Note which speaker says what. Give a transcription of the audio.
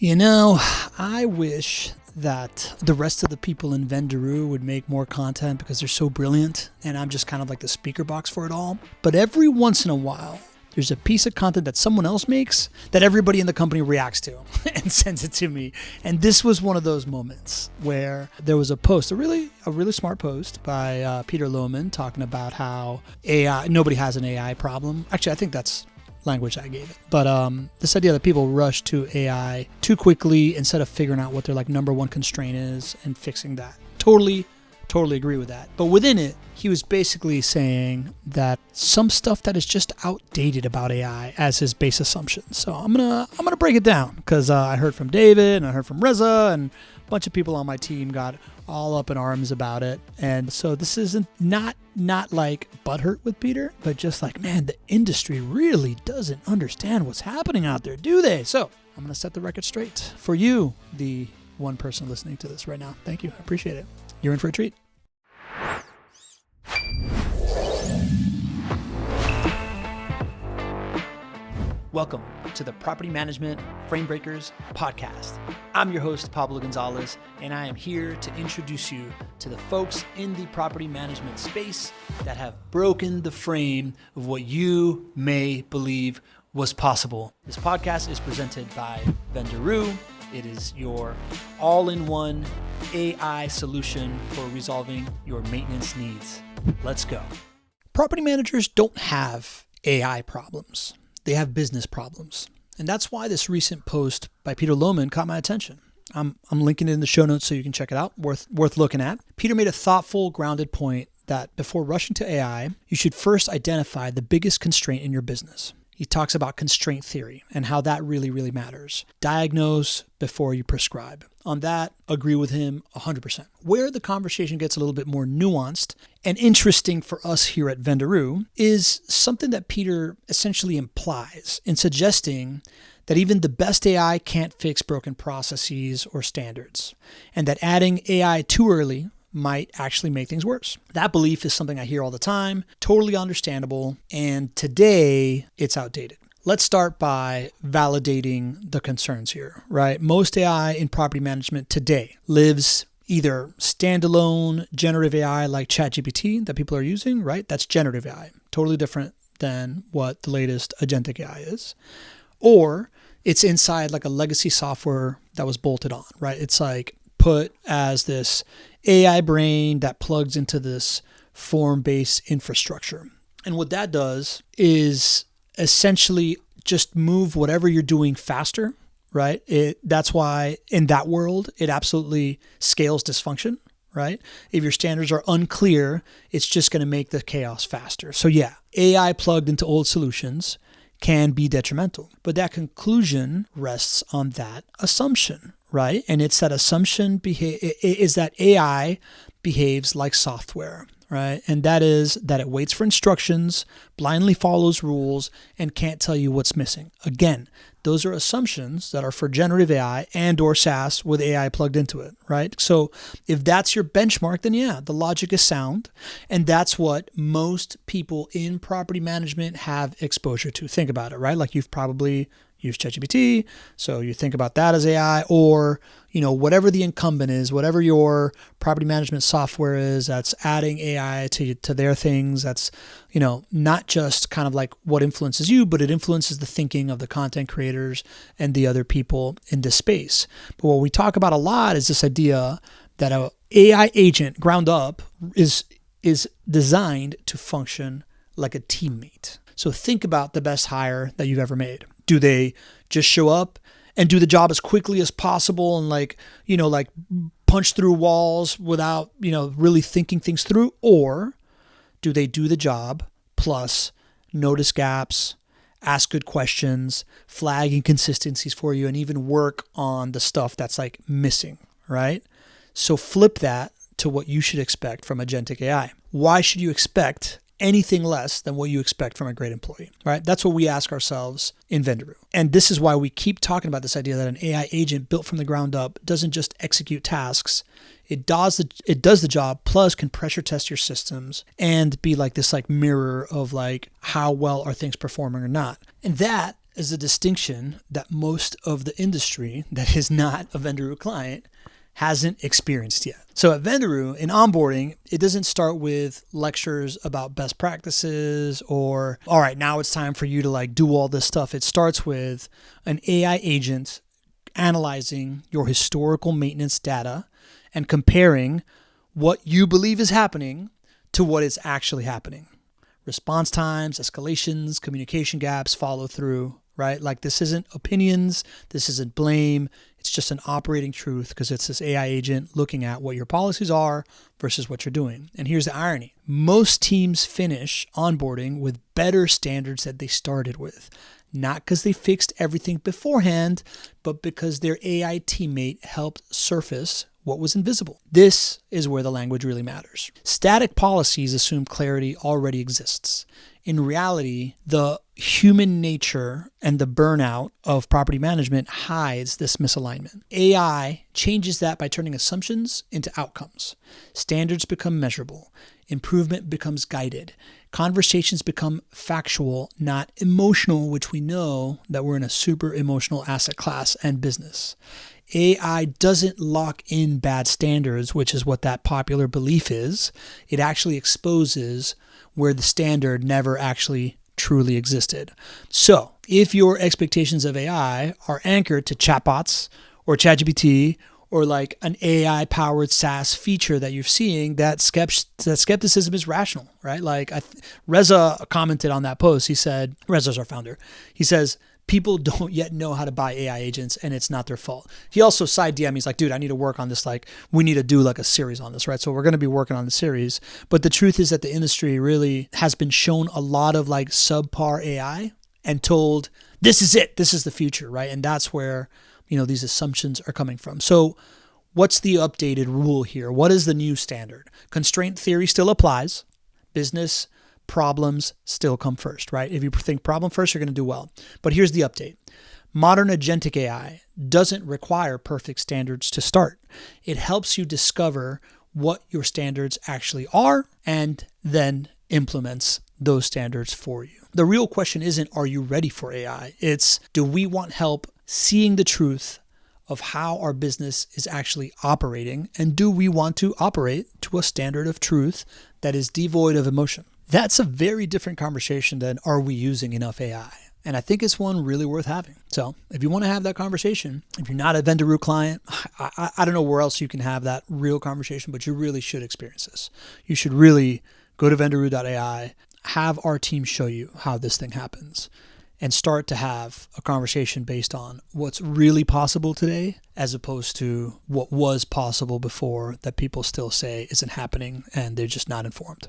Speaker 1: You know, I wish that the rest of the people in Vendoroo would make more content because they're so brilliant and I'm just kind of like the speaker box for it all. But every once in a while, there's a piece of content that someone else makes that everybody in the company reacts to and sends it to me. And this was one of those moments where there was a post, a really smart post by Peter Lohmann talking about how AI, nobody has an AI problem. Actually, I think that's language I gave it. But this idea that people rush to AI too quickly instead of figuring out what their number one constraint is and fixing that. Totally agree with that. But within it, he was basically saying that some stuff that is just outdated about AI as his base assumption. So I'm gonna break it down because I heard from David and I heard from Reza and a bunch of people on my team got all up in arms about it. And so this isn't not like butthurt with Peter, but just like, man, the industry really doesn't understand what's happening out there, do they? So I'm gonna set the record straight for you, the one person listening to this right now. Thank you. I appreciate it. You're in for a treat. Welcome to the Property Management Frame Breakers podcast. I'm your host, Pablo Gonzalez, and I am here to introduce you to the folks in the property management space that have broken the frame of what you may believe was possible. This podcast is presented by Vendoroo. It is your all-in-one AI solution for resolving your maintenance needs. Let's go. Property managers don't have AI problems. They have business problems. And that's why this recent post by Peter Lohmann caught my attention. I'm linking it in the show notes so you can check it out. Worth looking at. Peter made a thoughtful, grounded point that before rushing to AI, you should first identify the biggest constraint in your business. He talks about constraint theory and how that really matters. Diagnose before you prescribe. On that, agree with him 100%. Where the conversation gets a little bit more nuanced and interesting for us here at Vendoroo is something that Peter essentially implies in suggesting that even the best AI can't fix broken processes or standards, and that adding AI too early might actually make things worse. That belief is something I hear all the time, totally understandable, and today it's outdated. Let's start by validating the concerns here, right? Most AI in property management today lives either standalone generative AI like ChatGPT that people are using, right? That's generative AI, totally different than what the latest agentic AI is. Or it's inside like a legacy software that was bolted on, right? It's like put as this AI brain that plugs into this form-based infrastructure. And what that does is essentially just move whatever you're doing faster, right? That's why in that world, it absolutely scales dysfunction, right? If your standards are unclear, it's just going to make the chaos faster. So yeah, AI plugged into old solutions can be detrimental, but that conclusion rests on that assumption, right? And it's that assumption is that AI behaves like software, right? And that is that it waits for instructions, blindly follows rules, and can't tell you what's missing. Again, those are assumptions that are for generative AI and or SaaS with AI plugged into it, right? So if that's your benchmark, then yeah, the logic is sound. And that's what most people in property management have exposure to. Think about it, right? Like you've probably used ChatGPT, so you think about that as AI, or whatever the incumbent is, whatever your property management software is that's adding AI to their things. That's not just kind of like what influences you, but it influences the thinking of the content creators and the other people in this space. But what we talk about a lot is this idea that an AI agent ground up is designed to function like a teammate. So think about the best hire that you've ever made. Do they just show up and do the job as quickly as possible and punch through walls without, really thinking things through? Or do they do the job plus notice gaps, ask good questions, flag inconsistencies for you, and even work on the stuff that's like missing, right? So flip that to what you should expect from agentic AI. Why should you expect anything less than what you expect from a great employee, right? That's what we ask ourselves in Vendoroo. And this is why we keep talking about this idea that an AI agent built from the ground up doesn't just execute tasks. It does the job, plus can pressure test your systems and be like this mirror of how well are things performing or not. And that is a distinction that most of the industry that is not a Vendoroo client hasn't experienced yet. So at Vendoroo, in onboarding, it doesn't start with lectures about best practices or, all right, now it's time for you to like do all this stuff. It starts with an AI agent analyzing your historical maintenance data and comparing what you believe is happening to what is actually happening. Response times, escalations, communication gaps, follow through, right? Like this isn't opinions, this isn't blame. It's just an operating truth because it's this AI agent looking at what your policies are versus what you're doing. And here's the irony. Most teams finish onboarding with better standards that they started with. Not because they fixed everything beforehand, but because their AI teammate helped surface what was invisible. This is where the language really matters. Static policies assume clarity already exists. In reality, the human nature and the burnout of property management hides this misalignment. AI changes that by turning assumptions into outcomes. Standards become measurable. Improvement becomes guided. Conversations become factual, not emotional, which we know that we're in a super emotional asset class and business. AI doesn't lock in bad standards, which is what that popular belief is. It actually exposes where the standard never actually truly existed. So if your expectations of AI are anchored to chatbots or ChatGPT or like an AI-powered SaaS feature that you're seeing, that skepticism is rational, right? Like Reza commented on that post. He said, Reza's our founder. He says, people don't yet know how to buy AI agents and it's not their fault. He also side DM, he's like, dude, I need to work on this. Like we need to do like a series on this, right? So we're going to be working on the series. But the truth is that the industry really has been shown a lot of like subpar AI and told, this is it, this is the future, right? And that's where, these assumptions are coming from. So what's the updated rule here? What is the new standard? Constraint theory still applies. Business problems still come first, right? If you think problem first, you're going to do well. But here's the update. Modern agentic AI doesn't require perfect standards to start. It helps you discover what your standards actually are and then implements those standards for you. The real question isn't, are you ready for AI? It's, do we want help seeing the truth of how our business is actually operating? And do we want to operate to a standard of truth that is devoid of emotion? That's a very different conversation than, are we using enough AI? And I think it's one really worth having. So if you want to have that conversation, if you're not a Vendoroo client, I don't know where else you can have that real conversation, but you really should experience this. You should really go to vendoroo.ai, have our team show you how this thing happens, and start to have a conversation based on what's really possible today as opposed to what was possible before that people still say isn't happening and they're just not informed.